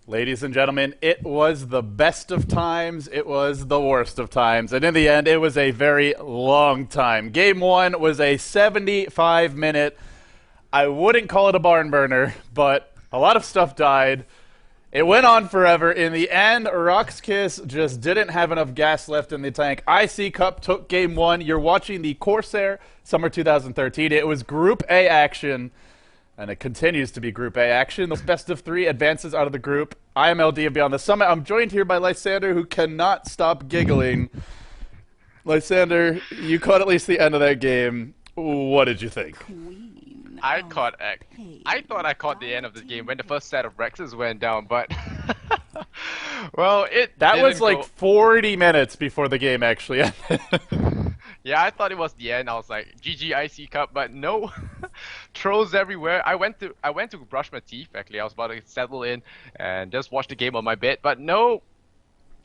Ladies and gentlemen, it was the best of times, it was the worst of times, and in the end, it was a very long time. Game 1 was a 75-minute, I wouldn't call it a barn burner, but a lot of stuff died. It went on forever. In the end, RoX.KiS just didn't have enough gas left in the tank. iCCup took Game 1. You're watching the Corsair Summer 2013. It was Group A action. And it continues to be Group A action. The best of 3 advances out of the group. I am LD of Beyond the Summit. I'm joined here by Lysander, who cannot stop giggling. Lysander, you caught at least the end of that game. What did you think? I thought I caught the end of the game when the first set of Rexes went down, but well, that was like 40 minutes before the game actually ended. Yeah, I thought it was the end. I was like, GG iCCup, but no. Trolls everywhere. I went to brush my teeth actually. I was about to settle in and just watch the game on my bed, but no.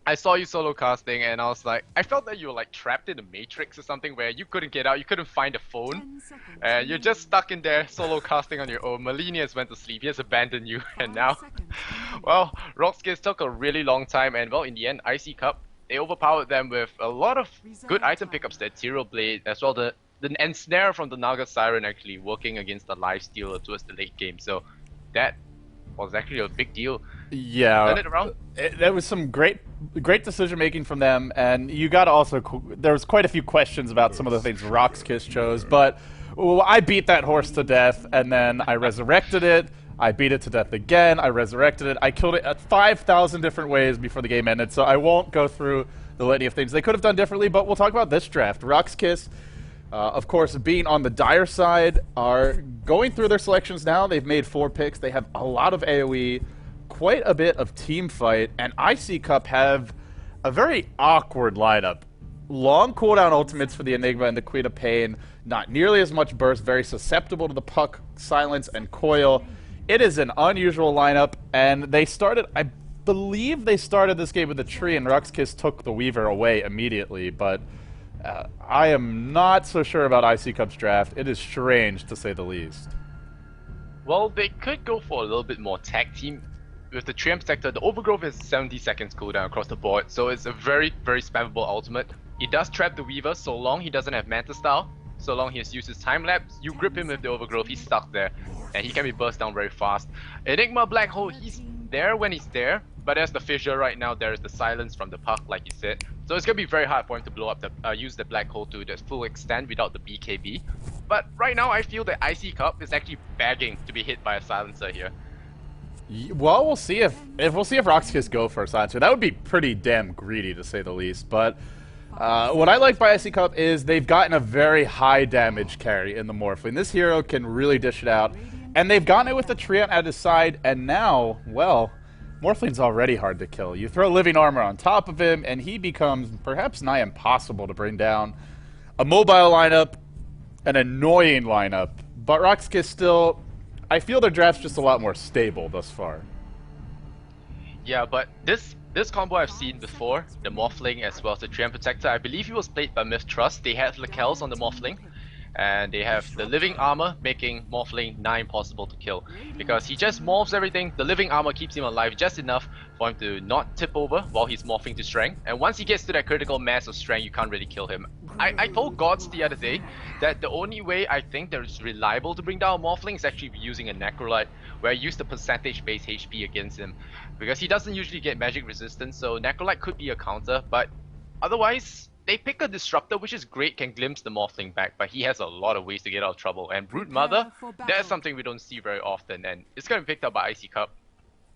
I saw you solo casting and I was like, I felt that you were like trapped in the Matrix or something where you couldn't get out, you couldn't find a phone, and you're just stuck in there solo casting on your own. Malenius went to sleep, he has abandoned you, and now, well, RoX.KiS took a really long time, and well, in the end, iCCup, they overpowered them with a lot of good item pickups, the Ethereal Blade, as well the ensnare from the Naga Siren actually working against the lifestealer towards the late game, so that was actually a big deal. Yeah, turn it around. There was some great decision making from them, and you got to also there was quite a few questions about some of the things RoX.KiS chose, but I beat that horse to death, and then I resurrected it. I beat it to death again. I resurrected it. I killed it at 5,000 different ways before the game ended, so I won't go through the litany of things they could have done differently. But we'll talk about this draft. RoX.KiS, of course, being on the dire side, are going through their selections now. They've made 4 picks. They have a lot of AoE, quite a bit of team fight, and iCCup have a very awkward lineup. Long cooldown ultimates for the Enigma and the Queen of Pain, not nearly as much burst, very susceptible to the Puck, Silence, and Coil. It is an unusual lineup, and they started, I believe they started this game with the tree, and RoX.KiS took the Weaver away immediately, but I am not so sure about iCCup's draft. It is strange, to say the least. Well, they could go for a little bit more tag team. With the Triumph sector, the Overgrowth is 70 seconds cooldown across the board, so it's a very, very spammable ultimate. It does trap the Weaver so long he doesn't have Manta Style, so long he has used his time lapse. You grip him with the Overgrowth, he's stuck there, and he can be burst down very fast. Enigma Black Hole, he's there when he's there, but there's the fissure right now, there's the silence from the Puck, like you said. So it's gonna be very hard for him to blow up the use the Black Hole to the full extent without the BKB. But right now, I feel that iCCup is actually begging to be hit by a silencer here. Well, we'll see if RoX.KiS go for a silencer. That would be pretty damn greedy, to say the least. But what I like by iCCup is they've gotten a very high damage carry in the Morphling. This hero can really dish it out, and they've gotten it with the Treant at his side. And now, well, Morphling's already hard to kill. You throw Living Armor on top of him, and he becomes perhaps nigh impossible to bring down. A mobile lineup, an annoying lineup, but RoX.KiS still, I feel their draft's just a lot more stable thus far. Yeah, but this combo I've seen before, the Morphling as well as the Treant Protector, I believe it was played by Mistrust. They have Lacels on the Morphling, and they have the Living Armor making Morphling nigh impossible to kill. Because he just morphs everything, the Living Armor keeps him alive just enough for him to not tip over while he's morphing to Strength. And once he gets to that critical mass of Strength, you can't really kill him. I told Gods the other day that the only way I think that is reliable to bring down a Morphling is actually using a Necrolite, where I use the percentage base HP against him. Because he doesn't usually get magic resistance, so Necrolite could be a counter, but otherwise, they pick a Disruptor, which is great, can glimpse the Morphling back, but he has a lot of ways to get out of trouble. And Brood Mother, that's something we don't see very often, and it's going to be picked up by iCCup.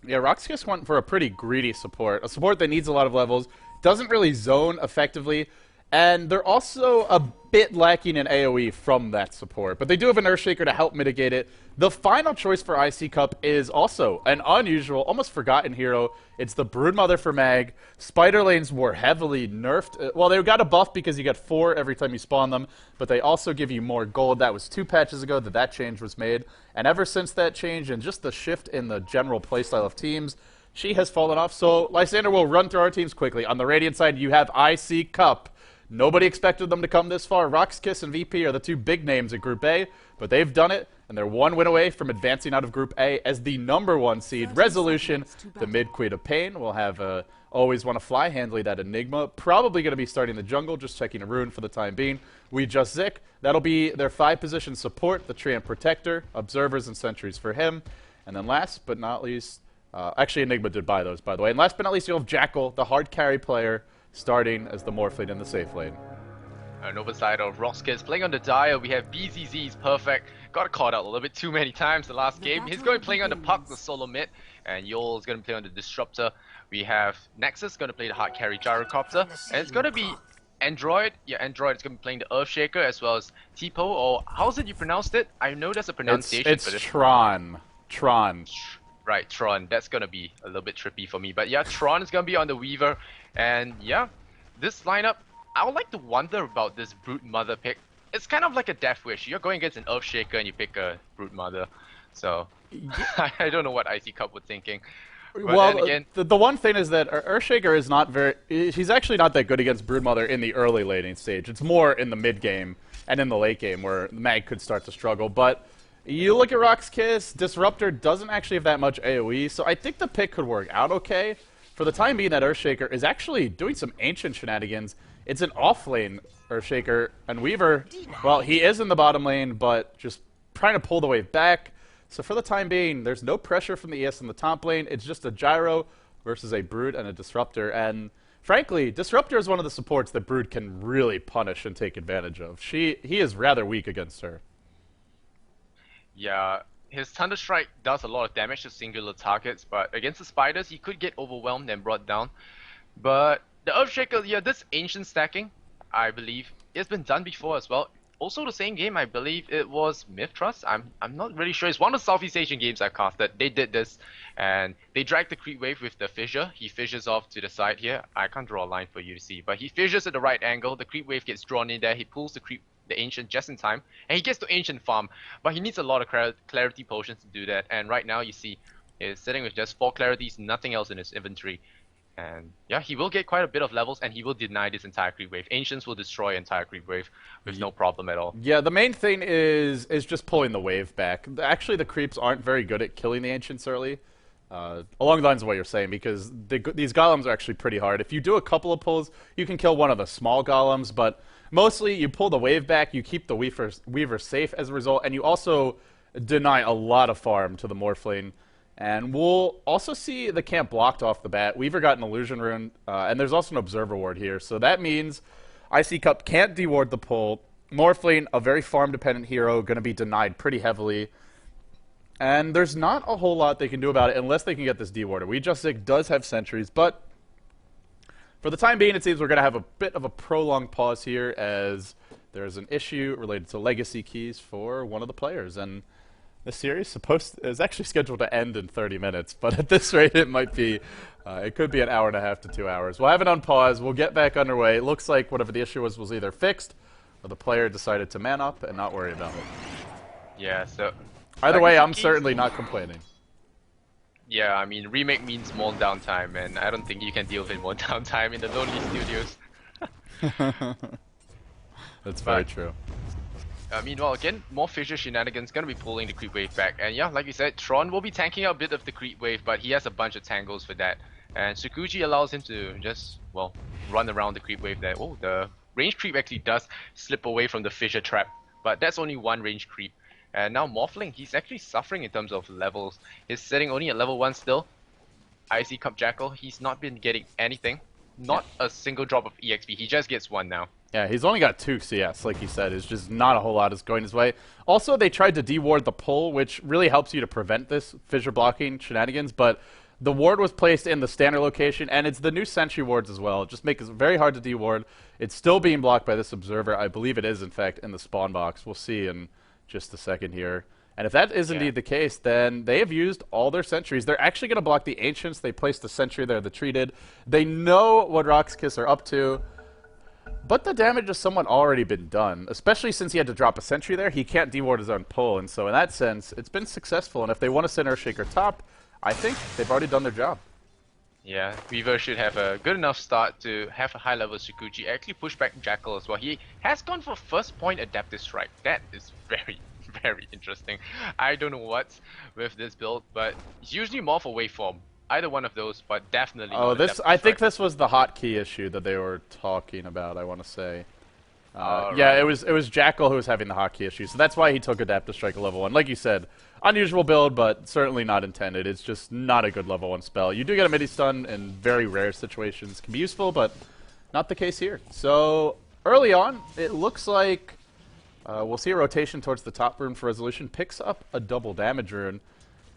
Yeah, RoX.KiS went for a pretty greedy support. A support that needs a lot of levels, doesn't really zone effectively, and they're also a bit lacking in AoE from that support. But they do have an Earthshaker to help mitigate it. The final choice for iCCup is also an unusual, almost forgotten hero. It's the Broodmother for Mag. Spider lanes were heavily nerfed. Well, they got a buff because you get 4 every time you spawn them, but they also give you more gold. That was 2 patches ago that change was made. And ever since that change and just the shift in the general playstyle of teams, she has fallen off. So Lysander will run through our teams quickly. On the Radiant side, you have iCCup. Nobody expected them to come this far. RoX.KiS and VP are the 2 big names in Group A, but they've done it, and they're 1 win away from advancing out of Group A as the #1 seed. Resolution, the mid-Queen of Pain, will have Always Want to Fly handling that Enigma. Probably going to be starting the jungle, just checking a rune for the time being. We just Zik. That'll be their 5-position support, the Treant Protector, Observers and Sentries for him. And then last but not least, actually Enigma did buy those, by the way. And last but not least, you'll have Jackal, the hard carry player, starting as the Morphling in the safe lane. An overside of RoX.KiS playing on the Dire. We have BZZ's perfect. Got caught out a little bit too many times the last game. He's going to be playing on the Puck, the solo mid, and Yol's going to play on the Disruptor. We have Nexus going to play the hard carry Gyrocopter, and it's going to be Android. Yeah, Android is going to be playing the Earthshaker as well as Tipo, or how's it you pronounced it? I know there's a pronunciation it's for this. Tron. Tron. Right, Tron. That's going to be a little bit trippy for me. But yeah, Tron is going to be on the Weaver, and yeah, this lineup, I would like to wonder about this Brute Mother pick. It's kind of like a death wish. You're going against an Earthshaker and you pick a Brute Mother. So, I don't know what iCCup was thinking. But well, then again, the one thing is that Earthshaker is not very... He's actually not that good against Broodmother in the early laning stage. It's more in the mid game and in the late game where Mag could start to struggle. But you look at RoX.KiS, Disruptor doesn't actually have that much AoE, so I think the pick could work out okay. For the time being, that Earthshaker is actually doing some ancient shenanigans. It's an off-lane Earthshaker, and Weaver, well, he is in the bottom lane, but just trying to pull the wave back. So for the time being, there's no pressure from the ES in the top lane. It's just a Gyro versus a Brood and a Disruptor. And frankly, Disruptor is one of the supports that Brood can really punish and take advantage of. He is rather weak against her. yeah, his Thunder Strike does a lot of damage to singular targets, but against the Spiders, he could get overwhelmed and brought down. But the Earthshaker, yeah, this ancient stacking, I believe, it's been done before as well. Also the same game, I believe it was Myth Trust. I'm not really sure. It's one of the Southeast Asian games I've casted. They did this, and they dragged the creep wave with the fissure. He fissures off to the side here. I can't draw a line for you to see, but he fissures at the right angle. The creep wave gets drawn in there. He pulls the ancient just in time, and he gets to ancient farm. But he needs a lot of clarity potions to do that. And right now you see, he's sitting with just 4 clarities, nothing else in his inventory. And yeah, he will get quite a bit of levels, and he will deny this entire creep wave. Ancients will destroy entire creep wave with no problem at all. Yeah, the main thing is just pulling the wave back. Actually, the creeps aren't very good at killing the Ancients early, along the lines of what you're saying, because these golems are actually pretty hard. If you do a couple of pulls, you can kill one of the small golems, but mostly you pull the wave back, you keep the Weaver safe as a result, and you also deny a lot of farm to the Morphling. And we'll also see the camp blocked off the bat. Weaver got an Illusion Rune, and there's also an Observer Ward here. So that means iCCup can't deward the pull. Morphling, a very farm-dependent hero, going to be denied pretty heavily. And there's not a whole lot they can do about it unless they can get this dewarded. We Just Zik does have sentries, but for the time being, it seems we're going to have a bit of a prolonged pause here as there's an issue related to legacy keys for one of the players. And the series is actually scheduled to end in 30 minutes, but at this rate it might be, it could be an hour and a half to 2 hours. We'll have it on pause, we'll get back underway. It looks like whatever the issue was either fixed, or the player decided to man up and not worry about it. Yeah, so... Either way, I'm certainly not complaining. Yeah, I mean, remake means more downtime, and I don't think you can deal with more downtime in the Lonely Studios. That's very true. Meanwhile, again, more fissure shenanigans gonna be pulling the creep wave back. And yeah, like you said, Tron will be tanking out a bit of the creep wave, but he has a bunch of tangles for that. And Tsukuji allows him to just, well, run around the creep wave there. Oh, the range creep actually does slip away from the fissure trap, but that's only one range creep. And now Morphling, he's actually suffering in terms of levels. He's sitting only at level 1 still. iCCup Jackal, he's not been getting anything. Not a single drop of EXP, he just gets 1 now. Yeah, he's only got 2 CS, like he said. It's just not a whole lot is going his way. Also, they tried to deward the pull, which really helps you to prevent this fissure blocking shenanigans, but the ward was placed in the standard location, and it's the new sentry wards as well. It just makes it very hard to deward. It's still being blocked by this observer. I believe it is, in fact, in the spawn box. We'll see in just a second here. And if that is indeed the case, then they have used all their sentries. They're actually going to block the Ancients. They placed the sentry there, the treated. They know what RoX.KiS are up to. But the damage has somewhat already been done, especially since he had to drop a sentry there. He can't deward his own pull, and so in that sense, it's been successful. And if they want to send Earthshaker top, I think they've already done their job. Yeah, Weaver should have a good enough start to have a high level Tsukuji. Actually push back Jackal as well. He has gone for first point adaptive strike. That is very, very interesting. I don't know what's with this build, but it's usually more for waveform. Either one of those, but definitely Oh, not a depth I think strike. this was the hotkey issue that they were talking about, I want to say. Yeah, Right. it was Jackal who was having the hotkey issue, so that's why he took Adaptive Strike at level 1. Like you said, unusual build, but certainly not intended. It's just not a good level 1 spell. You do get a midi stun in very rare situations. Can be useful, but not the case here. So, early on, it looks like we'll see a rotation towards the top rune for Resolution. Picks up a double damage rune.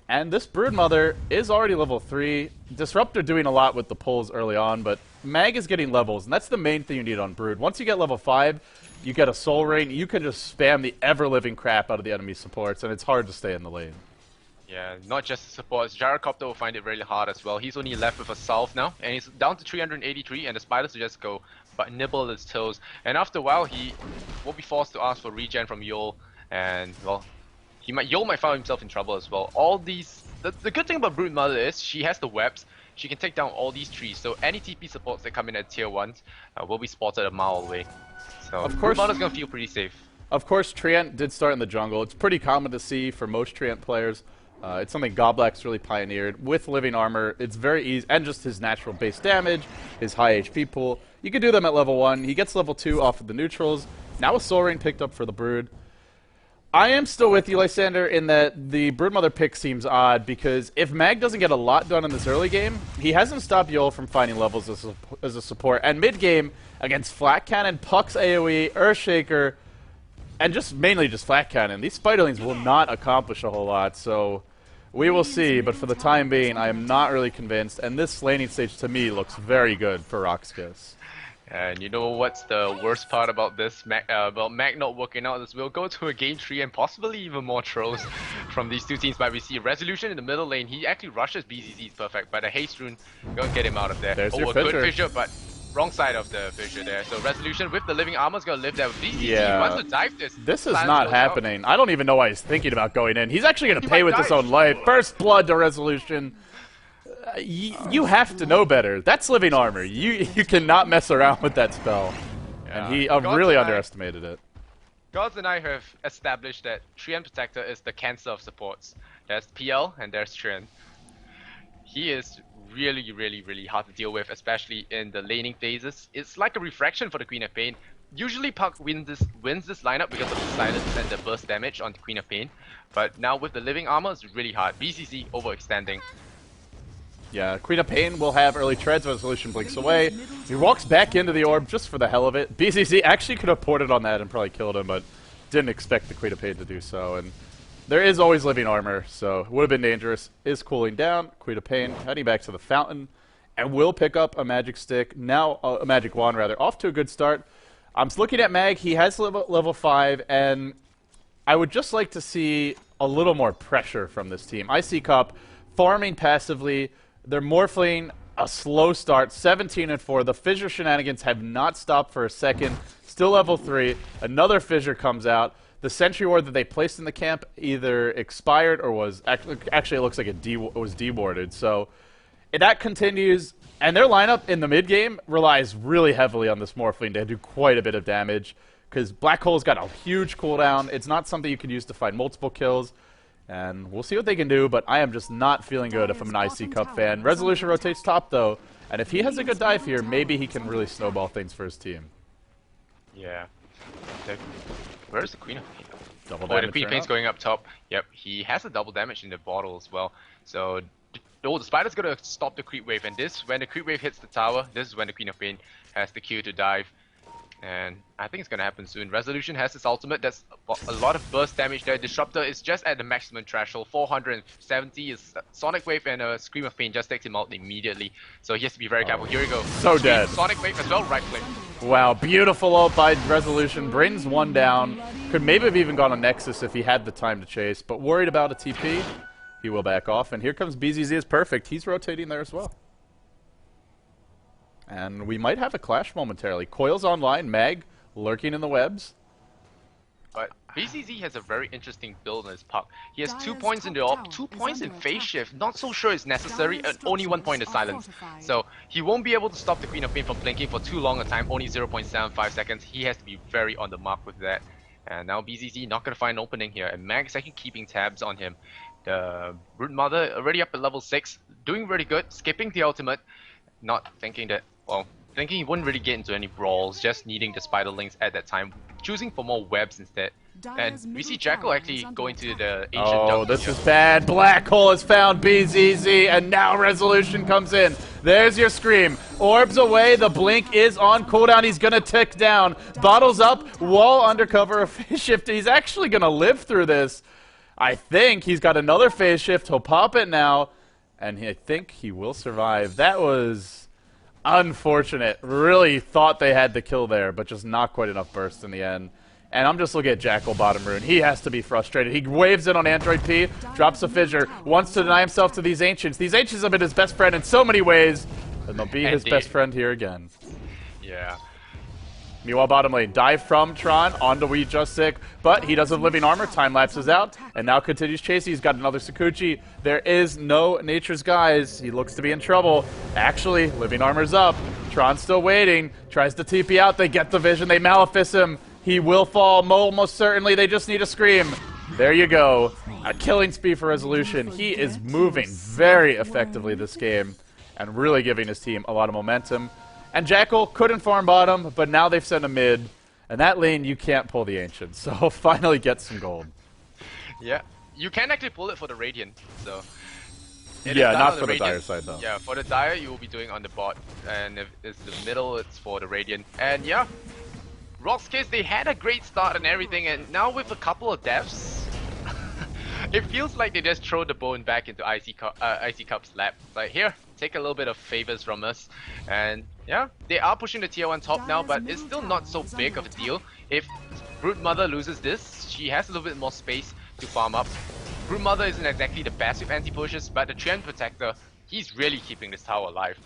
And this Broodmother is already level 3. Disruptor doing a lot with the pulls early on, but Mag is getting levels, and that's the main thing you need on Brood. Once you get level 5, you get a Soul Ring, you can just spam the ever-living crap out of the enemy supports, and it's hard to stay in the lane. Yeah, not just the supports. Gyrocopter will find it really hard as well. He's only left with a Salve now, and he's down to 383, and the Spiders will just go but nibble his toes. And after a while, he will be forced to ask for regen from Yol, and, well, Yol might find himself in trouble as well. All these... The good thing about Broodmother is she has the webs. She can take down all these trees, so any TP supports that come in at tier 1s will be spotted a mile away. So Of course, Broodmother's gonna feel pretty safe. Of course, Treant did start in the jungle. It's pretty common to see for most Treant players. It's something Goblak's really pioneered. With Living Armor, it's very easy, and just his natural base damage, his high HP pool. You can do them at level 1. He gets level 2 off of the neutrals. Now a Soul Ring picked up for the Brood. I am still with you, Lysander, in that the Broodmother pick seems odd, because if Mag doesn't get a lot done in this early game, he hasn't stopped Yol from finding levels as a support. And mid-game, against Flat Cannon, Puck's AoE, Earthshaker, and just mainly just Flat Cannon, these Spiderlings will not accomplish a whole lot, so we will see. But for the time being, I am not really convinced, and this laning stage to me looks very good for RoX.KiS. And you know what's the worst part about this, about Mag not working out, is we'll go to a game 3 and possibly even more trolls from these two teams. But we see Resolution in the middle lane. He actually rushes BZZ's perfect, but a haste rune gonna get him out of there. There's oh, your a fissure. good fissure, but wrong side of the fissure there. So Resolution with the living armor's gonna live there. BZZ Yeah. wants to dive this. This is Silence not goes happening. I don't even know why he's thinking about going in. He's actually going to He pay might with his die. own life. First blood to Resolution. You have to know better. That's Living Armor. You cannot mess around with that spell. Yeah. And he Gods really and underestimated it. Gods and I have established that Treant Protector is the cancer of supports. There's PL and there's Treant. He is really, really, really hard to deal with, especially in the laning phases. It's like a refraction for the Queen of Pain. Usually Puck wins this lineup because of the silence and the burst damage on the Queen of Pain. But now with the living armor, it's really hard. BCC overextending. Yeah, Queen of Pain will have early treads. Resolution blinks away. He walks back into the orb just for the hell of it. BCC actually could have ported on that and probably killed him, but didn't expect the Queen of Pain to do so. And there is always living armor, so would have been dangerous. Is cooling down. Queen of Pain heading back to the fountain, and will pick up a magic stick. Now a magic wand rather. Off to a good start. I'm looking at Mag. He has level 5, and I would just like to see a little more pressure from this team. iCCup farming passively. They're morphling a slow start, 17-4. The fissure shenanigans have not stopped for a second. Still level 3. Another fissure comes out. The sentry ward that they placed in the camp either expired or was actually it looks like it was dewarded. So that continues, and their lineup in the mid game relies really heavily on this morphling to do quite a bit of damage because Black Hole's got a huge cooldown. It's not something you can use to find multiple kills. And we'll see what they can do, but I am just not feeling good if I'm an iCCup fan. Resolution rotates top, though, and if he has a good dive here, maybe he can really snowball things for his team. Yeah. Where's the Queen of Pain? Double Oh, the damage Queen of turn Pain's up. going up top. Yep, he has a double damage in the bottle as well. So, the Spider's gonna stop the creep wave, and when the creep wave hits the tower, this is when the Queen of Pain has the Q to dive. And I think it's gonna happen soon. Resolution has his ultimate. That's a lot of burst damage there. Disruptor is just at the maximum threshold. 470 is Sonic Wave, and a Scream of Pain just takes him out immediately. So he has to be very careful. Here we go. So dead. Sonic Wave as well. Right click. Wow, beautiful ult by Resolution. Brings one down. Could maybe have even gone on Nexus if he had the time to chase, but worried about a TP. He will back off, and here comes BZZ is perfect. He's rotating there as well. And we might have a clash momentarily. Coil's online, Mag lurking in the webs. But BCZ has a very interesting build in his puck. He has 2 points in the AWP, 2 points in phase shift. Not so sure it's necessary, and only 1 point in silence. So he won't be able to stop the Queen of Pain from blinking for too long a time, only 0.75 seconds. He has to be very on the mark with that. And now BZZ not gonna find an opening here, and Mag is actually keeping tabs on him. The Brood Mother already up at level 6, doing really good, skipping the ultimate, not thinking that, well, thinking he wouldn't really get into any brawls, just needing the spiderlings at that time, choosing for more webs instead. And we see Jackal actually going to the ancient jungle. Oh, this is bad. Black Hole has found BZZ, and now Resolution comes in. There's your scream. Orbs away. The blink is on cooldown. He's going to tick down. Bottles up. Wall undercover. A phase shift. He's actually going to live through this. I think he's got another phase shift. He'll pop it now, and I think he will survive. That was unfortunate. Really thought they had the kill there, but just not quite enough burst in the end. And I'm just looking at Jackal bottom rune. He has to be frustrated. He waves in on Android P, drops a fissure, wants to deny himself to these Ancients. These Ancients have been his best friend in so many ways, and they'll be his best friend here again. Yeah. Meanwhile, bottom lane, dive from Tron onto We Just Sick, but he does have living armor, time lapses out, and now continues chasing. He's got another Sakuchi. There is no Nature's Guise. He looks to be in trouble. Actually, living armor's up. Tron's still waiting, tries to TP out. They get the vision, they Malefice him. He will fall, almost certainly. They just need a scream. There you go. A killing spree for Resolution. He is moving very effectively this game and really giving his team a lot of momentum. And Jackal couldn't farm bottom, but now they've sent a mid. And that lane, you can't pull the Ancient. So finally get some gold. Yeah. You can actually pull it for the Radiant, so... Yeah, not for the Dire side, though. Yeah, for the Dire, you will be doing on the bot. And if it's the middle, it's for the Radiant. And yeah... RoX.KiS, they had a great start and everything, and now with a couple of deaths, it feels like they just throw the bone back into iCCup's lap. Like, here, take a little bit of favors from us. And yeah, they are pushing the tier 1 top now, but it's still not so big of a deal. If Brood Mother loses this, she has a little bit more space to farm up. Brood Mother isn't exactly the best with anti-pushes, but the Treant Protector, he's really keeping this tower alive.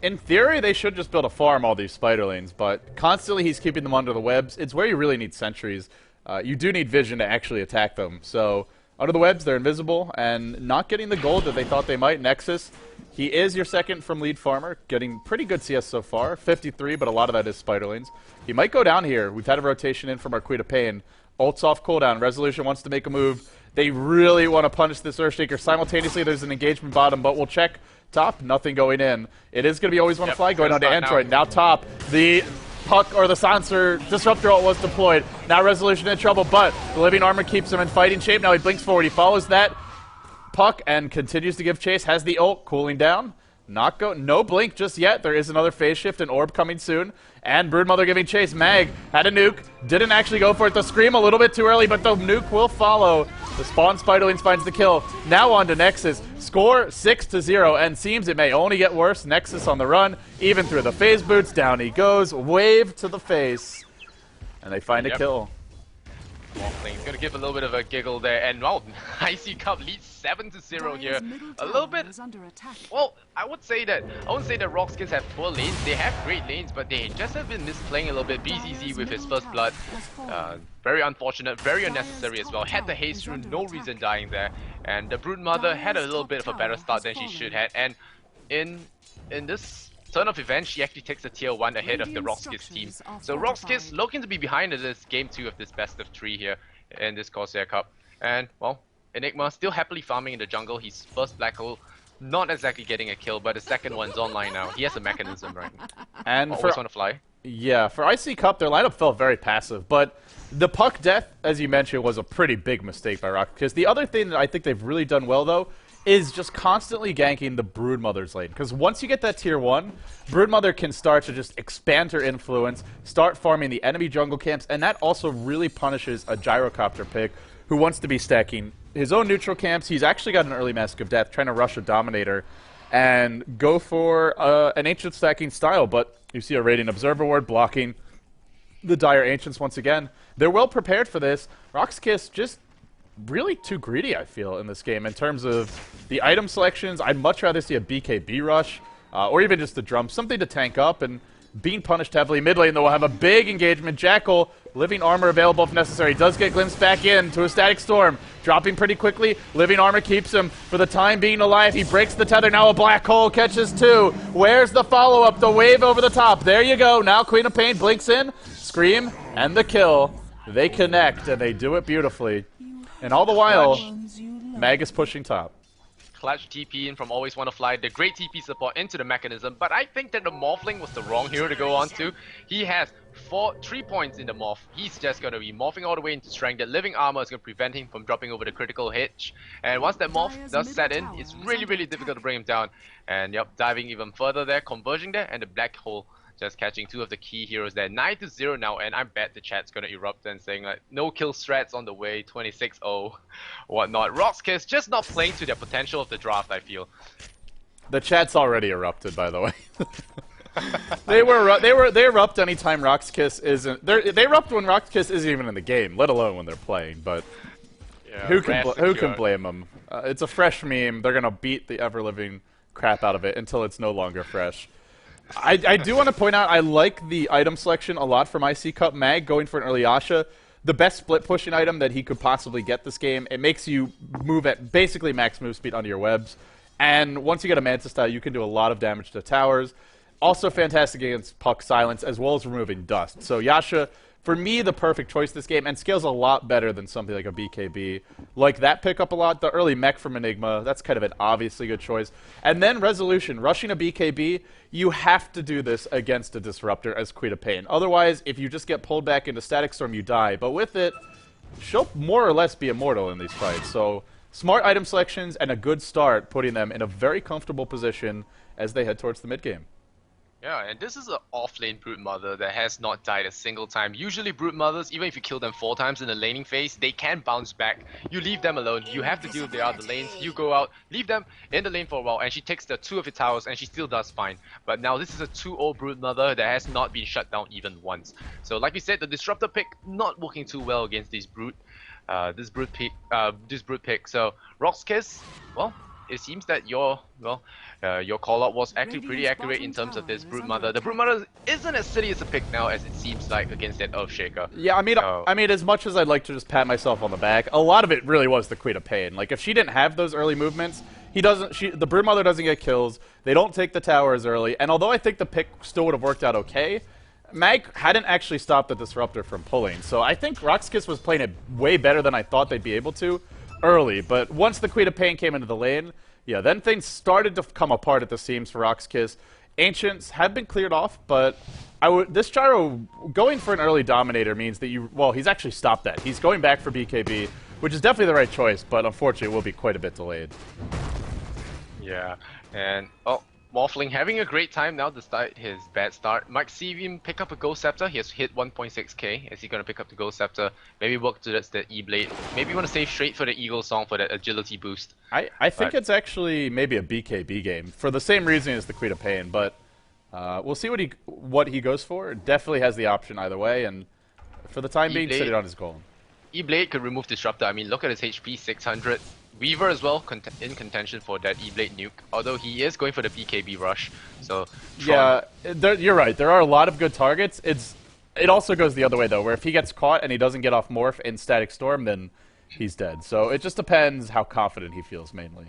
In theory, they should just build a farm all these spider lanes, but constantly he's keeping them under the webs. It's where you really need sentries. You do need vision to actually attack them. So under the webs, they're invisible and not getting the gold that they thought they might. Nexus, he is your second from lead farmer, getting pretty good CS so far. 53, but a lot of that is spider lanes. He might go down here. We've had a rotation in from Arquita Pain. Ult's off cooldown. Resolution wants to make a move. They really want to punish this Earthshaker. Simultaneously, there's an engagement bottom, but we'll check top. Nothing going in. It is going to be always want to fly going on to Android. Now top. The Puck or the Sancer Disruptor ult was deployed. Now Resolution in trouble, but the living armor keeps him in fighting shape. Now he blinks forward. He follows that Puck and continues to give chase. Has the ult cooling down. No blink just yet. There is another phase shift and orb coming soon. And Broodmother giving chase. Mag had a nuke. Didn't actually go for it. The scream a little bit too early, but the nuke will follow. The spawn Spiderlings finds the kill. Now on to Nexus. Score 6-0, and seems it may only get worse. Nexus on the run, even through the phase boots. Down he goes. Wave to the face. And they find a kill. He's gonna give a little bit of a giggle there, and well, iCCup leads 7-0 here. A little bit. Well, I would say that RoX.KiS have poor lanes. They have great lanes, but they just have been misplaying a little bit. BZZ with his first blood, very unfortunate, very unnecessary as well. Had the haste rune, no reason dying there, and the Brood Mother had a little bit of a better start than she should have. And in this turn of events, she actually takes the tier 1 ahead of the RoX.KiS team. So RoX.KiS looking to be behind in this game 2 of this best of 3 here in this Corsair Cup. And well, Enigma still happily farming in the jungle. His first black hole, not exactly getting a kill, but the second one's online now. He has a mechanism, right? And always want to fly. Yeah, for iCCup, their lineup felt very passive, but the Puck death, as you mentioned, was a pretty big mistake by RoX.KiS. The other thing that I think they've really done well, though, is just constantly ganking the Broodmother's lane. Because once you get that tier 1, Broodmother can start to just expand her influence, start farming the enemy jungle camps, and that also really punishes a Gyrocopter pick who wants to be stacking his own neutral camps. He's actually got an early Mask of Death, trying to rush a Dominator and go for an Ancient stacking style, but you see a Radiant Observer Ward blocking the Dire Ancients once again. They're well prepared for this. RoX.KiS just really too greedy, I feel, in this game in terms of the item selections. I'd much rather see a BKB rush or even just a drum, something to tank up, and being punished heavily. Mid lane, though, will have a big engagement. Jackal, living armor available if necessary, does get glimpsed back in to a static storm, dropping pretty quickly. Living armor keeps him for the time being alive. He breaks the tether. Now a black hole catches 2. Where's the follow-up? The wave over the top. There you go. Now Queen of Pain blinks in, scream, and the kill. They connect, and they do it beautifully. And all the while, Mag is pushing top. Clutch TP in from Always Wanna Fly, the great TP support into the mechanism, but I think that the Morphling was the wrong hero to go on to. He has 3 points in the Morph. He's just going to be morphing all the way into strength. That living armor is going to prevent him from dropping over the critical hitch. And once that Morph does set in, it's really, really difficult to bring him down. And yep, diving even further there, converging there, and the Black Hole just catching two of the key heroes there. 9-0 now, and I bet the chat's gonna erupt and saying like, no kill strats on the way, 26-0, whatnot. RoX.KiS just not playing to their potential of the draft, I feel. The chat's already erupted, by the way. they erupt anytime RoX.KiS isn't. They erupt when RoX.KiS isn't even in the game, let alone when they're playing. But yeah, who can blame them? It's a fresh meme. They're gonna beat the ever-living crap out of it until it's no longer fresh. I do want to point out I like the item selection a lot from iCCup Mag going for an early Yasha. The best split pushing item that he could possibly get this game. It makes you move at basically max move speed onto your webs. And once you get a Mantis style, you can do a lot of damage to towers. Also fantastic against Puck Silence as well as removing dust. So Yasha, for me, the perfect choice this game, and scales a lot better than something like a BKB. Like that pickup a lot. The early mech from Enigma, that's kind of an obviously good choice. And then Resolution, rushing a BKB, you have to do this against a Disruptor as Queen of Pain. Otherwise, if you just get pulled back into Static Storm, you die. But with it, she'll more or less be immortal in these fights. So smart item selections and a good start, putting them in a very comfortable position as they head towards the mid game. Yeah, and this is an off-lane Brood Mother that has not died a single time. Usually Brood Mothers, even if you kill them 4 times in the laning phase, they can bounce back. You leave them alone, you have to deal with the other lanes, you go out, leave them in the lane for a while, and she takes the 2 of the towers, and she still does fine. But now this is a 2-0 Brood Mother that has not been shut down even once. So like we said, the Disruptor pick not working too well against this Brood pick. So RoX.KiS, well, it seems that your call out was actually pretty accurate in terms of this Brood Mother. The Brood Mother isn't as silly as a pick now as it seems like against that Earthshaker. Yeah, I mean, as much as I'd like to just pat myself on the back, a lot of it really was the Queen of Pain. Like if she didn't have those early movements, the Brood Mother doesn't get kills. They don't take the towers early, and although I think the pick still would have worked out okay, Mag hadn't actually stopped the Disruptor from pulling. So I think RoX.KiS was playing it way better than I thought they'd be able to early. But once the Queen of Pain came into the lane, yeah, then things started to come apart at the seams for RoX.KiS. Ancients have been cleared off, but this Gyro going for an early Dominator means that he's actually stopped that. He's going back for BKB, which is definitely the right choice, but unfortunately it will be quite a bit delayed. Yeah, and Morphling having a great time now despite his bad start. Might see him pick up a Ghost Scepter. He has hit 1.6k. Is he going to pick up the Ghost Scepter? Maybe work towards the E-Blade. Maybe you want to save straight for the Eagle Song for that agility boost. I think it's actually maybe a BKB game for the same reason as the Queen of Pain, but we'll see what he goes for. Definitely has the option either way, and for the time being, sit it on his goal. E-Blade could remove Disruptor. I mean, look at his HP, 600. Weaver as well in contention for that E-Blade nuke, although he is going for the BKB rush. So yeah, you're right. There are a lot of good targets. It also goes the other way though, where if he gets caught and he doesn't get off Morph in Static Storm, then he's dead. So it just depends how confident he feels mainly,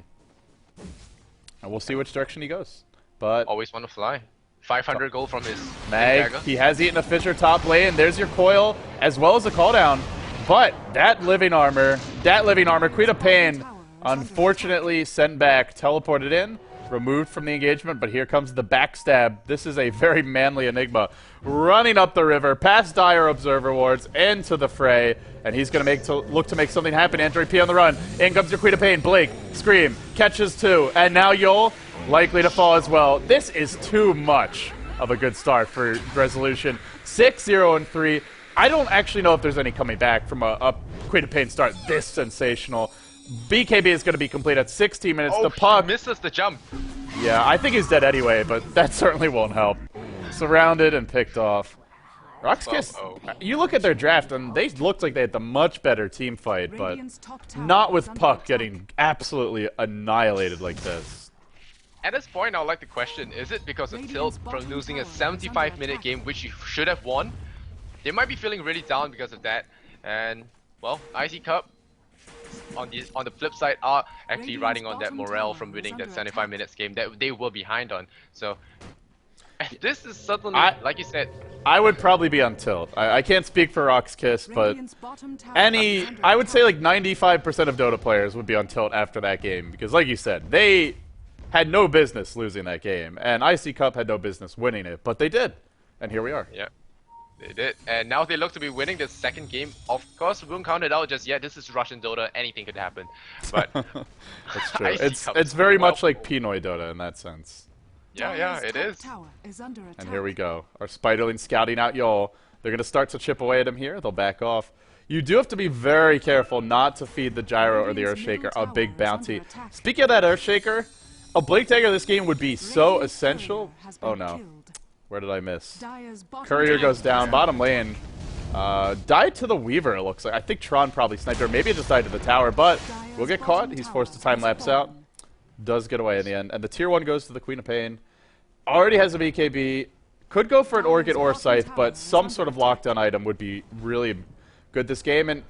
and we'll see which direction he goes. But Always Want to Fly. 500 gold from his Mag. He has eaten a Fissure top lane. There's your coil as well as a call down. But that living armor, Queen of Pain, unfortunately sent back, teleported in, removed from the engagement, but here comes the backstab. This is a very manly Enigma. Running up the river, past Dire Observer wards, into the fray, and he's going to look to make something happen. Android P on the run. In comes your Queen of Pain. Blake, Scream, catches 2, and now Yol likely to fall as well. This is too much of a good start for Resolution. 6-0-3. I don't actually know if there's any coming back from a Queen of Pain start this sensational. BKB is going to be complete at 16 minutes. Oh, the Puck misses the jump. Yeah, I think he's dead anyway, but that certainly won't help. Surrounded and picked off. RoX.KiS, you look at their draft, and they looked like they had the much better team fight, but not with Puck getting absolutely annihilated like this. At this point, I would like to question, is it because of tilt from losing a 75-minute game, which you should have won? They might be feeling really down because of that, and well, iCCup on the flip side are actually riding on that morale from winning that 75 minutes game that they were behind on. So This is certainly, like you said. I would probably be on tilt. I can't speak for RoX.KiS, but I would say like 95% of Dota players would be on tilt after that game because, like you said, they had no business losing that game, and iCCup had no business winning it, but they did, and here we are. Yeah, they did, and now they look to be winning the second game. Of course, we won't count it out just yet. This is Russian Dota; anything could happen. But that's true. It's very much like Pinoy Dota in that sense. Yeah, it is. And here we go. Our Spiderling scouting out y'all. They're going to start to chip away at him here. They'll back off. You do have to be very careful not to feed the Gyro or the Earthshaker a big bounty. Speaking of that Earthshaker, a Blink Dagger this game would be so essential. Oh no. Where did I miss? Courier goes down. Bottom lane. Died to the Weaver, it looks like. I think Tron probably sniped her. Maybe it just died to the tower, but we'll get caught. He's forced to time-lapse out. Does get away in the end. And the tier 1 goes to the Queen of Pain. Already has a BKB. Could go for an Orchid or Scythe, but some sort of lockdown item would be really good this game. And,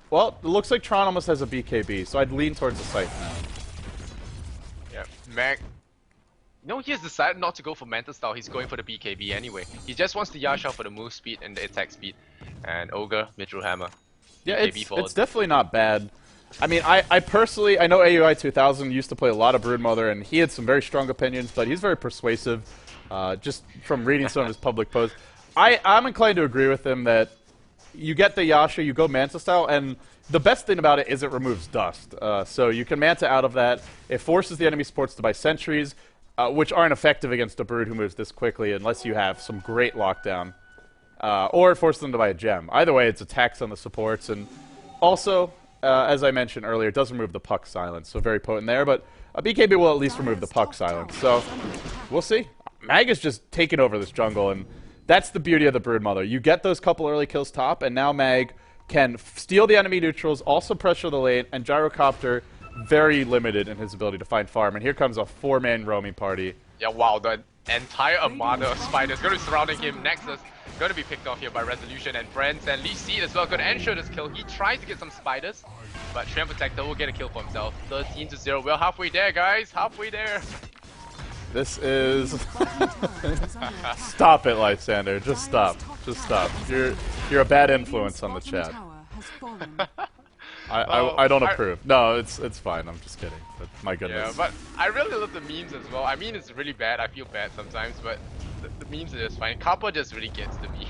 well, it looks like Tron almost has a BKB, so I'd lean towards the Scythe now. Yeah, Mag. No, he has decided not to go for Manta Style. He's going for the BKB anyway. He just wants the Yasha for the move speed and the attack speed. And Ogre, Mithril Hammer. Yeah, it's definitely not bad. I mean, I personally, I know AUI 2000 used to play a lot of Broodmother, and he had some very strong opinions, but he's very persuasive, just from reading some of his public posts. I'm inclined to agree with him that you get the Yasha, you go Manta style, and the best thing about it is it removes dust. So you can Manta out of that. It forces the enemy supports to buy sentries, which aren't effective against a Brood who moves this quickly unless you have some great lockdown. Or it forces them to buy a gem. Either way, it's a tax on the supports, and also... as I mentioned earlier, it does remove the puck silence, so very potent there, but a BKB will at least remove the puck silence, so we'll see. Mag is just taking over this jungle, and that's the beauty of the Broodmother. You get those couple early kills top, and now Mag can steal the enemy neutrals, also pressure the lane, and Gyrocopter very limited in his ability to find farm, and here comes a 4-man roaming party. Yeah, wow, the entire armada of spiders going to be surrounding him. Nexus going to be picked off here by Resolution and Friends, and Lee Seed as well going to ensure this kill. He tries to get some spiders, but Treant Protector will get a kill for himself. 13-0. We're halfway there, guys. Halfway there. This is... Stop it, Lysander. Just stop. Just stop. You're a bad influence on the chat. I don't approve. No, it's fine. I'm just kidding. But my goodness. Yeah, but I really love the memes as well. I mean, it's really bad. I feel bad sometimes, but the memes are just fine. Kappa just really gets to me.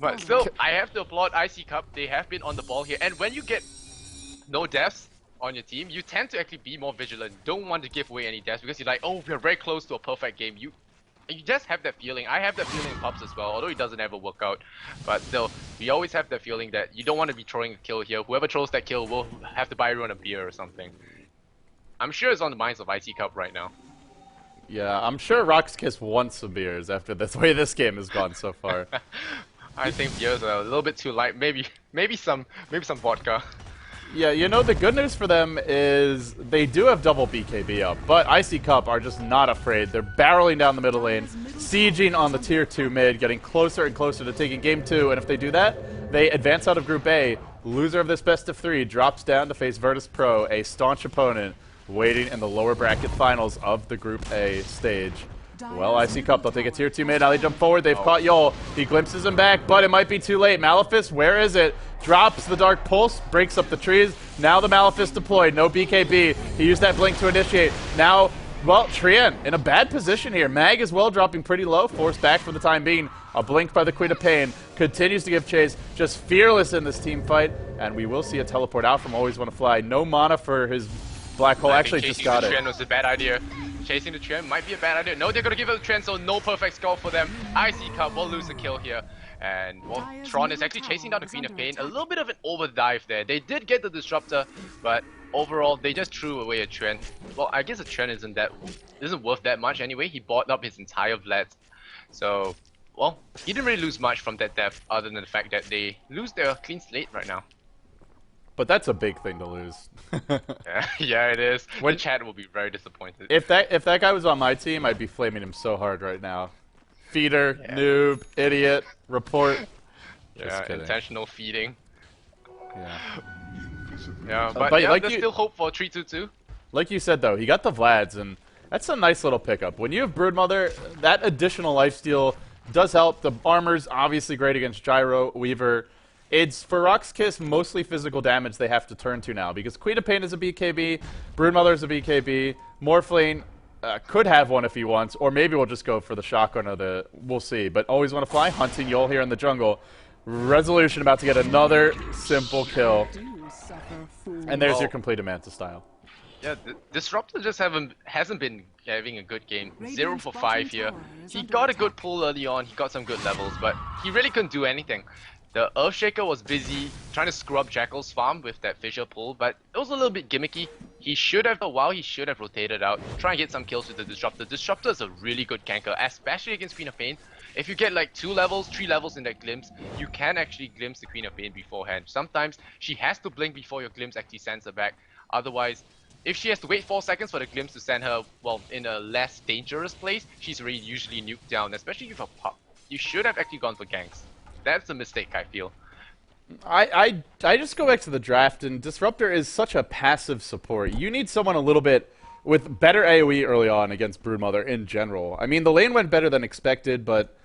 But still, I have to applaud iCCup. They have been on the ball here. And when you get no deaths on your team, you tend to actually be more vigilant. Don't want to give away any deaths because you're like, oh, we're very close to a perfect game. You just have that feeling. I have that feeling in pubs as well, although it doesn't ever work out. But still, we always have that feeling that you don't want to be throwing a kill here. Whoever throws that kill will have to buy everyone a beer or something. I'm sure it's on the minds of iCCup right now. Yeah, I'm sure RoX.KiS wants some beers after the way this game has gone so far. I think beers are a little bit too light. Maybe some vodka. Yeah, you know, the good news for them is they do have double BKB up, but iCCup are just not afraid. They're barreling down the middle lane, sieging on the tier 2 mid, getting closer and closer to taking game 2, and if they do that, they advance out of Group A. Loser of this best of 3 drops down to face Virtus Pro, a staunch opponent, waiting in the lower bracket finals of the Group A stage. Well, iCCup, they'll take a tier 2 mid. Now they jump forward. They've caught Yol. He glimpses him back, but it might be too late. Malefice, where is it? Drops the Dark Pulse, breaks up the trees. Now the Malefice deployed. No BKB. He used that blink to initiate. Now, well, Treant in a bad position here. Mag as well dropping pretty low. Forced back for the time being. A blink by the Queen of Pain. Continues to give chase. Just fearless in this team fight. And we will see a teleport out from Always Wanna Fly. No mana for his Black Hole. Actually just got it. Chasing the Treant was a bad idea. Chasing the Treant might be a bad idea. No, they're going to give it the Treant, so no perfect score for them. iCCup will lose the kill here. And, well, Tron is actually chasing down the Queen of Pain. A little bit of an overdive there. They did get the Disruptor, but overall, they just threw away a Treant. Well, I guess a Treant isn't worth that much anyway. He bought up his entire Vlad. So, well, he didn't really lose much from that death, other than the fact that they lose their clean slate right now. But that's a big thing to lose. Yeah, it is. The chat will be very disappointed. If that guy was on my team, I'd be flaming him so hard right now. Feeder, noob, idiot, report. Yeah, intentional feeding. Yeah. Yeah, but yeah, like there's still hope for 3-2-2. Like you said though, he got the Vlads, and That's a nice little pickup. When you have Broodmother, that additional lifesteal does help. The armor's obviously great against Gyro, Weaver. It's, for RoX.KiS, mostly physical damage they have to turn to now, because Queen of Pain is a BKB, Broodmother is a BKB, Morphling could have one if he wants, or maybe we'll just go for the shotgun or the... We'll see. But always want to fly, hunting Yol here in the jungle. Resolution about to get another simple kill. And there's your completed Manta style. Yeah, Disruptor just hasn't been having a good game. 0 for 5 here. He got a good pull early on, he got some good levels, but he really couldn't do anything. The Earthshaker was busy trying to screw up Jackal's farm with that Fissure pull, but it was a little bit gimmicky. He should have rotated out, try and get some kills with the Disruptor. Disruptor is a really good ganker, especially against Queen of Pain. If you get like 2 levels, 3 levels in that glimpse, you can actually glimpse the Queen of Pain beforehand. Sometimes she has to blink before your glimpse actually sends her back. Otherwise, if she has to wait 4 seconds for the glimpse to send her, well, in a less dangerous place, she's already usually nuked down, especially with a pup. You should have actually gone for ganks. That's a mistake, I feel. I just go back to the draft, and Disruptor is such a passive support. You need someone a little bit with better AoE early on against Broodmother in general. I mean, the lane went better than expected, but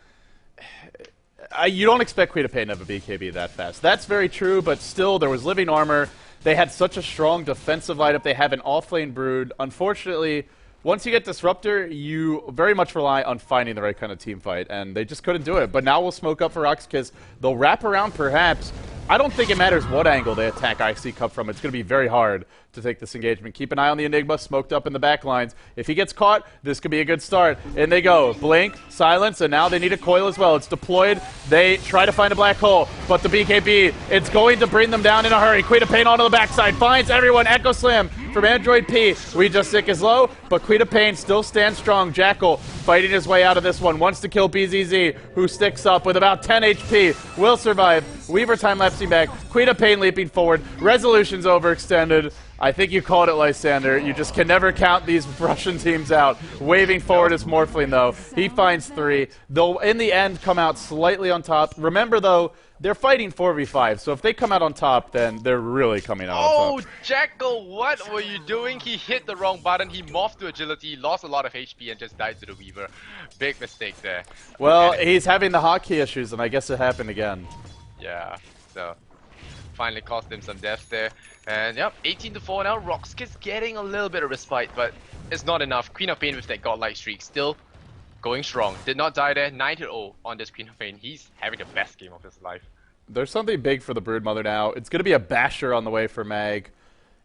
you don't expect Queen of Pain to have a BKB that fast. That's very true, but still, there was living armor. They had such a strong defensive lineup. They have an off-lane Brood. Unfortunately, once you get Disruptor, you very much rely on finding the right kind of team fight, and they just couldn't do it. But now we'll smoke up for RoX.KiS. They'll wrap around, perhaps. I don't think it matters what angle they attack iCCup from. It's going to be very hard to take this engagement. Keep an eye on the Enigma, smoked up in the back lines. If he gets caught, this could be a good start. In they go. Blink, silence, and now they need a coil as well. It's deployed. They try to find a black hole, but the BKB, it's going to bring them down in a hurry. Queen of Pain onto the backside, finds everyone. Echo Slam from Android P. We Just Sick is low, but Queen of Pain still stands strong. Jackal fighting his way out of this one. Wants to kill BZZ, who sticks up with about 10 HP. Will survive. Weaver time-lapsing back. Queen of Pain leaping forward. Resolution's overextended. I think you called it, Lysander. You just can never count these Russian teams out. Waving forward is Morphling, though. He finds 3. They'll, in the end, come out slightly on top. Remember, though, they're fighting 4v5, so if they come out on top, then they're really coming out on top. Oh, Jackal, what were you doing? He hit the wrong button. He morphed to agility, lost a lot of HP, and just died to the Weaver. Big mistake there. Well, he's having the hotkey issues, and I guess it happened again. Yeah, so finally cost him some deaths there. And yep, 18-4 now. RoX.KiS getting a little bit of respite, but it's not enough. Queen of Pain with that godlike streak still going strong. Did not die there. 9-0 on this Queen of Pain. He's having the best game of his life. There's something big for the Broodmother now. It's going to be a basher on the way for Mag.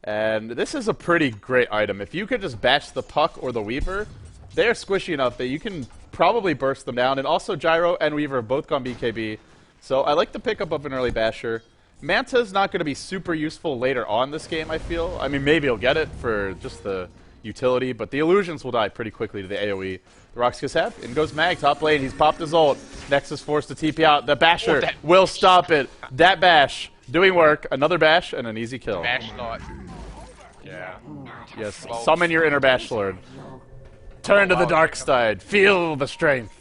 And this is a pretty great item. If you could just batch the Puck or the Weaver, they're squishy enough that you can probably burst them down. And also Gyro and Weaver have both gone BKB. So I like the pickup of an early basher. Manta's not going to be super useful later on this game, I feel. I mean, maybe he'll get it for just the utility, but the illusions will die pretty quickly to the AoE. The RoX.KiS have. In goes Mag, top lane. He's popped his ult. Nexus forced to TP out. The basher will stop it. That bash doing work. Another bash and an easy kill. Bash Lord. Yeah. Yes, summon your inner Bash Lord. Turn to the dark side. Feel the strength.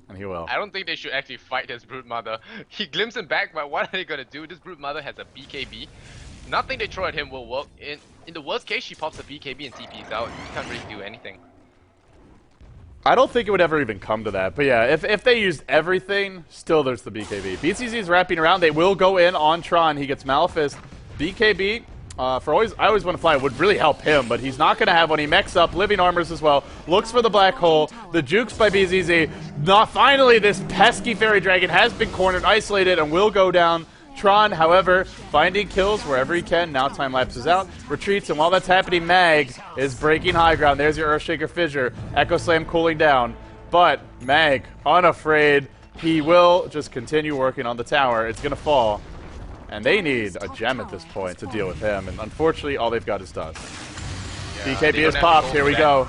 And he will. I don't think they should actually fight this Broodmother. He glimpsed him back, but what are they gonna do? This Broodmother has a BKB. Nothing they throw at him will work. In the worst case, she pops a BKB and TP's out. You can't really do anything. I don't think it would ever even come to that. But yeah, if they used everything, still there's the BKB. BCZ is wrapping around. They will go in on Tron. He gets Malefist. BKB, I always want to fly. It would really help him, but he's not going to have one. He mechs up. Living armors as well. Looks for the black hole. The jukes by BZZ. Finally, this pesky Fairy Dragon has been cornered, isolated, and will go down. Tron, however, finding kills wherever he can. Now time lapses out, retreats, and while that's happening, Mag is breaking high ground. There's your Earthshaker Fissure. Echo Slam cooling down. But Mag, unafraid, he will just continue working on the tower. It's going to fall. And they need a gem at this point to deal with him. And unfortunately, all they've got is dust. Yeah, BKB is popped. Here we go.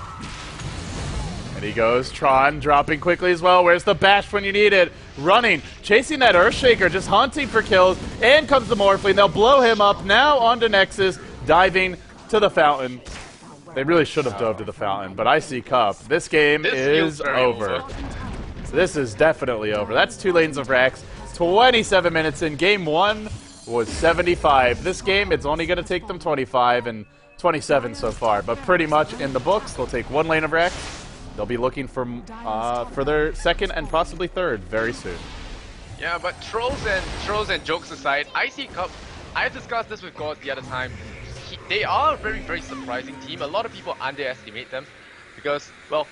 And he goes. Tron dropping quickly as well. Where's the bash when you need it? Running. Chasing that Earthshaker. Just hunting for kills. And comes the Morphling. They'll blow him up. Now onto Nexus. Diving to the fountain. They really should have dove to the fountain. But iCCup. This game is over. This is definitely over. That's 2 lanes of Rax. 27 minutes in. Game 1 was 75. This game, it's only going to take them 25. And 27 so far, but pretty much in the books. They'll take one lane of Rex. They'll be looking for their second and possibly third very soon. Yeah, but trolls and jokes aside, iCCup, I discussed this with God the other time. They are a very, very surprising team. A lot of people underestimate them because, well,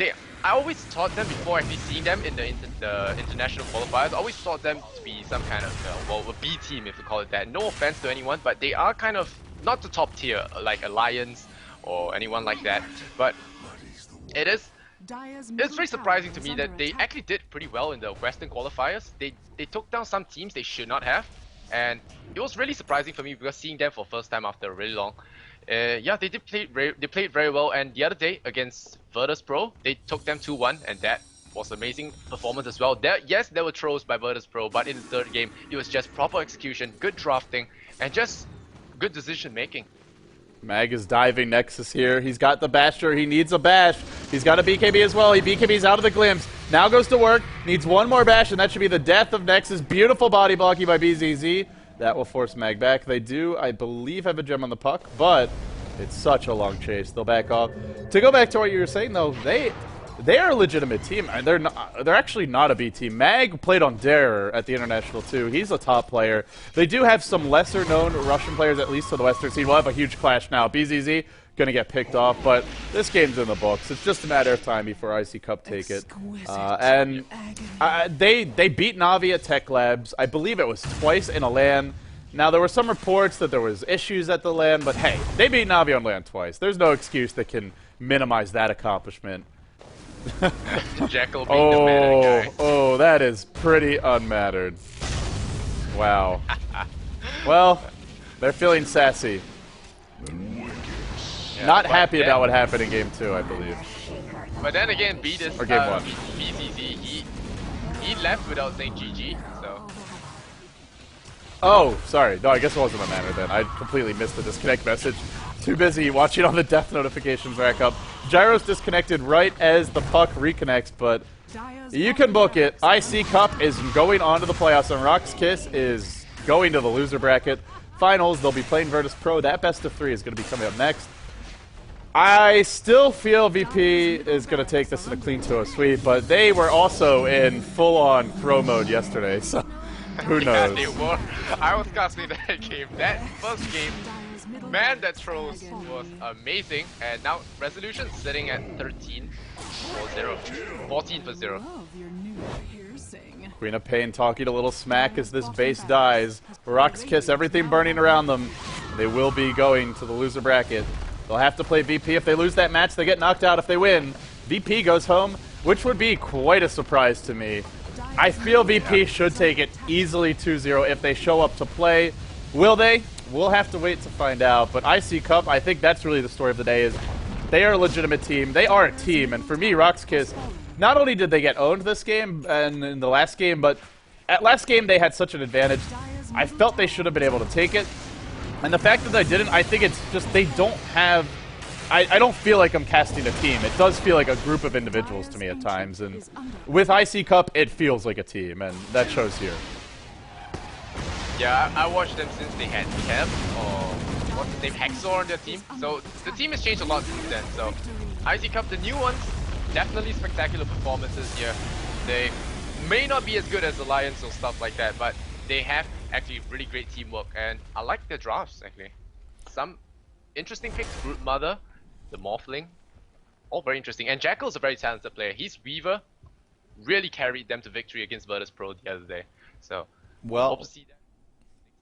I always thought them before actually seeing them in the international qualifiers. I always thought them to be some kind of, well, a B team if you call it that. No offense to anyone, but they are kind of not the top tier like Alliance or anyone like that. But it's very surprising to me that they actually did pretty well in the Western qualifiers. They took down some teams they should not have, and it was really surprising for me because seeing them for the first time after really long. Yeah, they played very well, and the other day against Virtus Pro, they took them 2-1, and that was amazing performance as well. Yes, there were trolls by Virtus Pro, but in the third game, it was just proper execution, good drafting, and just good decision making. Mag is diving Nexus here. He's got the Basher. He needs a bash. He's got a BKB as well. BKB's out of the glimpse. Now goes to work. Needs one more bash, and that should be the death of Nexus. Beautiful body blocking by BZZ. That will force Mag back. They do, I believe, have a gem on the puck, but it's such a long chase. They'll back off. To go back to what you were saying, though, they are a legitimate team. They're actually not a B team. Mag played on Dare at the International too. He's a top player. They do have some lesser known Russian players, at least for the Western scene. We'll have a huge clash now. BZZ gonna get picked off, but this game's in the books. It's just a matter of time before iCCup take it. They beat Navi at Tech Labs. I believe it was twice in a LAN. Now, there were some reports that there was issues at the LAN, but hey, they beat Navi on LAN twice. There's no excuse that can minimize that accomplishment. Jekyll being the meta guy. Oh, that is pretty unmattered. Wow. Well, they're feeling sassy. Yeah, not happy about what happened in Game 2, I believe. But then again, Game 1. BZZ, he left without saying GG, so... Oh, sorry. No, I guess it wasn't a manner then. I completely missed the disconnect message. Too busy watching all the death notifications rack up. Gyro's disconnected right as the puck reconnects, but you can book it. iCCup is going on to the playoffs, and RoX.KiS is going to the loser bracket finals. They'll be playing Virtus Pro. That best of 3 is going to be coming up next. I still feel VP is going to take this in a clean 2-0 sweep, but they were also in full-on throw mode yesterday, so who knows? Yeah, they were. I was casting that game. That first game, man, that throws was amazing. And now Resolution sitting at 13 for 0. 14 for 0. Queen of Pain talking a little smack as this base dies. RoX.KiS, everything burning around them. They will be going to the loser bracket. They'll have to play VP. If they lose that match, they get knocked out. If they win, VP goes home, which would be quite a surprise to me. I feel VP should take it easily 2-0 if they show up to play. Will they? We'll have to wait to find out. But iCCup, I think that's really the story of the day, is they are a legitimate team. They are a team. And for me, RoX.KiS, not only did they get owned this game and in the last game, but at last game they had such an advantage. I felt they should have been able to take it. And the fact that they didn't, I think it's just they don't have... I don't feel like I'm casting a team. It does feel like a group of individuals to me at times. And with iCCup, it feels like a team, and that shows here. Yeah, I watched them since they had Kev, or what's his name, Hexor on their team. So the team has changed a lot since then. So iCCup, the new ones, definitely spectacular performances here. They may not be as good as Alliance or stuff like that, but they have actually really great teamwork, and I like their drafts actually. Some interesting picks, Brute Mother, the Morphling, all very interesting. And Jackal's a very talented player. His Weaver really carried them to victory against Virtus Pro the other day. So, well, hope to see that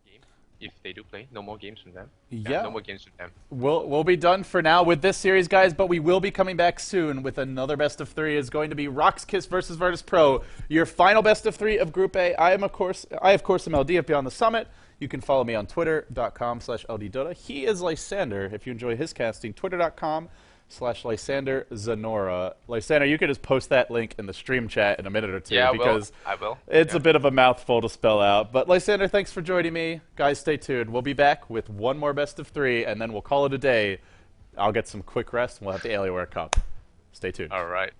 next game if they do play. No more games from them. Yeah, no more games from them. We'll be done for now with this series, guys, but we will be coming back soon with another best of 3. It's going to be RoX.KiS versus Virtus Pro, your final best of 3 of Group A. I, of course, am LD of Beyond the Summit. You can follow me on twitter.com/LDDota. He is Lysander. If you enjoy his casting, twitter.com/Lysander Zanora. Lysander, you can just post that link in the stream chat in a minute or two. Yeah, because I will. It's a bit of a mouthful to spell out. But Lysander, thanks for joining me. Guys, stay tuned. We'll be back with one more best of 3, and then we'll call it a day. I'll get some quick rest, and we'll have the Alienware Cup. Stay tuned. All right.